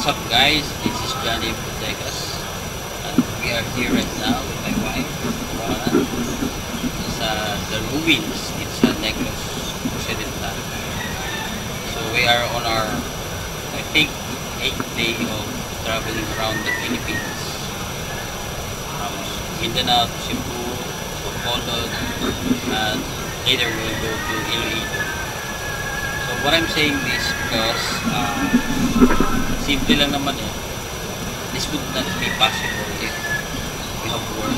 What's up guys, this is Johnny Botegas and we are here right now with my wife, Juana, sa the ruins. It's a Negros Occidental. So we are on our, I think, 8th day of traveling around the Philippines. From Mindanao to Cebu, to Bacolod, and later we'll go to Iloilo. So what I'm saying this because simple lang naman eh. This would not be possible if we have work.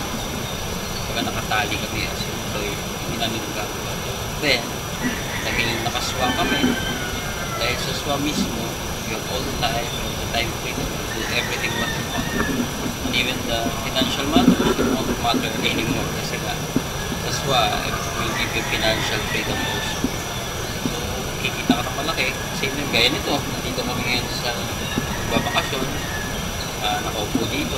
Pagka nakatali kami as employee, hindi namin gagawa. Then, dahil nakaswa kami, dahil sa swa mismo, we have all the time freedom to do everything what we want. And even the financial matters, it won't matter anymore kasi nga, sa swa, it will give you financial freedom also. So, kikita ka na malaki. Same yung gaya nito. Nandito kami ngayon sa babakasyon, nakaupo dito,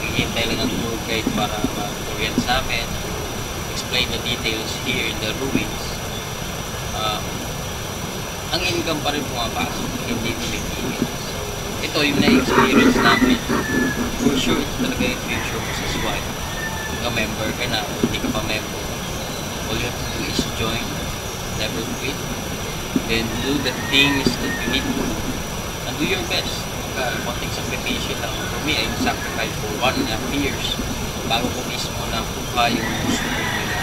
hihintay lang ng tour guide para mag-orient sa amin, explain the details here in the ruins. Ang income pa rin pumapasok, hindi tumitigil. So, ito yung na-experience namin. For sure, ito talaga yung future mo sa SWAT. Member ka na, o hindi ka pa member. All you have to do is join, never quit, then do the things that you need to do, and do your best. Konting sakripisyo lang. For me, I sacrificed for 1.5 years bago ko mismo nakuha yung gusto ko nila.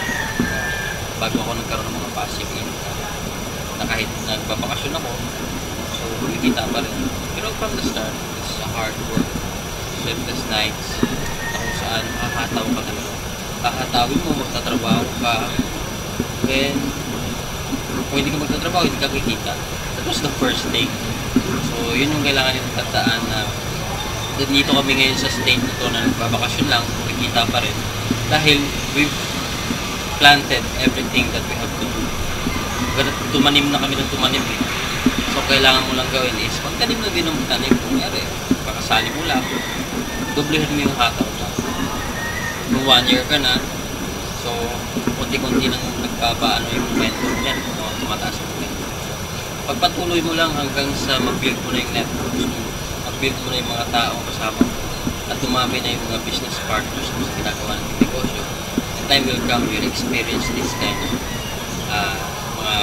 Bago ako nagkaroon ng mga passive income. Na kahit nagbabakasyon ako, so kumikita pa rin. Pero from the start, it's a hard work. Sleepless nights, na kung saan makakataw ka talaga. Kakatawin mo, magtatrabaho ka, then kung hindi ka magtatrabaho, hindi ka kikita. That was the first thing. So, yun yung kailangan nyo tandaan na dito kami ngayon sa state nito na nagbabakasyon lang, nakikita pa rin. Dahil we've planted everything that we have to do. Tumanim na kami ng tumanim eh. So, kailangan mo lang gawin is magtanim na din ng tanim. Kung yari, pakasali mo lang, doblehan mo yung hataw lang. Kung 1 year ka na, so, konti-konti lang nagpapaano yung momentum yan. Tumataas yung momentum. Pagpatuloy mo lang hanggang sa mag-build mo na yung networks mo, mag-build mo na yung mga taong kasama mo, at dumami na yung mga business partners mo sa ginagawa ng negosyo, and time will come, you'll experience this kind of mga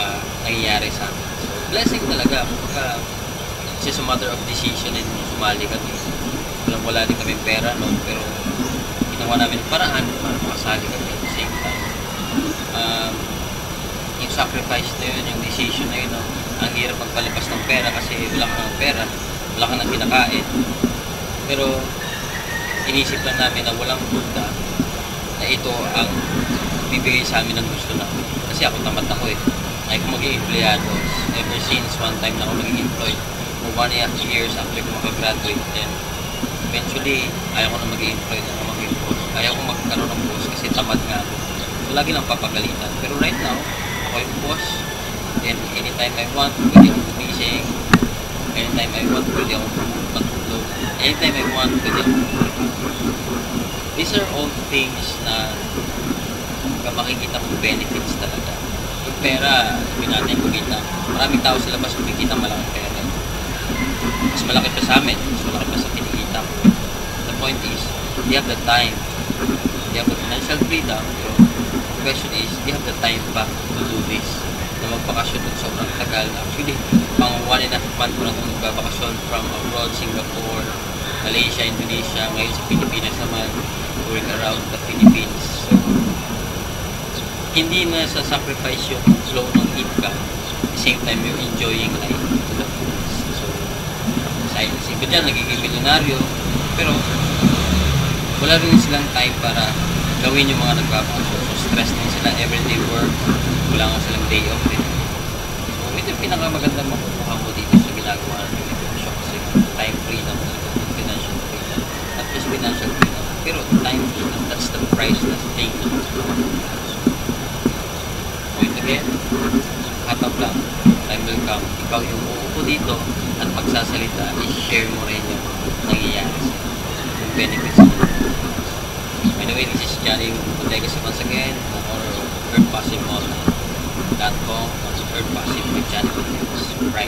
nangyayari sa amin. So, blessing talaga. It's just a matter of decision and sumali kami. Wala din kami pera, no? Pero ginawa namin paraan para makasali kami at the same time. Yung sacrifice na yun, yung decision na yun, no? Ang hirap magpalabas ng pera kasi wala ka ng pera, wala ka ng kinakain. Pero inisip lang namin na walang duda na ito ang bibigay sa amin ng gusto namin. Kasi ako tamad ako eh. Ayaw ko maging empleyado. Ever since one time na ako maging employed for 1.5 years after ko makagraduate, then eventually ayaw ko na maging employed na maging boss. Ayaw ko magkaroon ng boss kasi tamad nga ako. So lagi lang papagalitan. Pero right now, ako yung boss. And anytime I want, pwede akong gumising. Anytime I want, pwede akong matulog. Anytime I want, pwede akong These are all things na makikita mong benefits talaga. Yung pera, hindi natin kumita. Maraming tao sa labas kumikita malaking pera. Mas malaki pa sa amin. Mas malaki pa sa kinikita. The point is, they have the time. They have the financial freedom. So, the question is, they have the time pa to do this. Na magbakasyon ng sobrang tagal. Actually, pang 1.5 month ko na itong magbabakasyon from abroad, Singapore, Malaysia, Indonesia, ngayon sa Pilipinas naman, touring around the Philippines. So, hindi na sa sacrifice yung flow ng income. At the same time, you're enjoying life to the fullest. So, sa iba dyan, nagiging milyonaryo, pero wala rin silang time para gawin yung mga nagbabakasyon. So, stress din sila, everyday work, wala nga silang day off eh. So, ito yung pinakamagandang makukuha mo dito sa ginagawa ng negosyo kasi time freedom, financial freedom. Not just financial freedom, pero time freedom, that's the price na thing na point again, hatap lang, time will come. Ikaw yung uupo dito at magsasalita, i-share mo rin yung nangyayari sa yung benefits mo. Anyway, this is Johnny Botegas once again for earnpassiveonline.com. Earnpassive with Johnny Botegas. Right?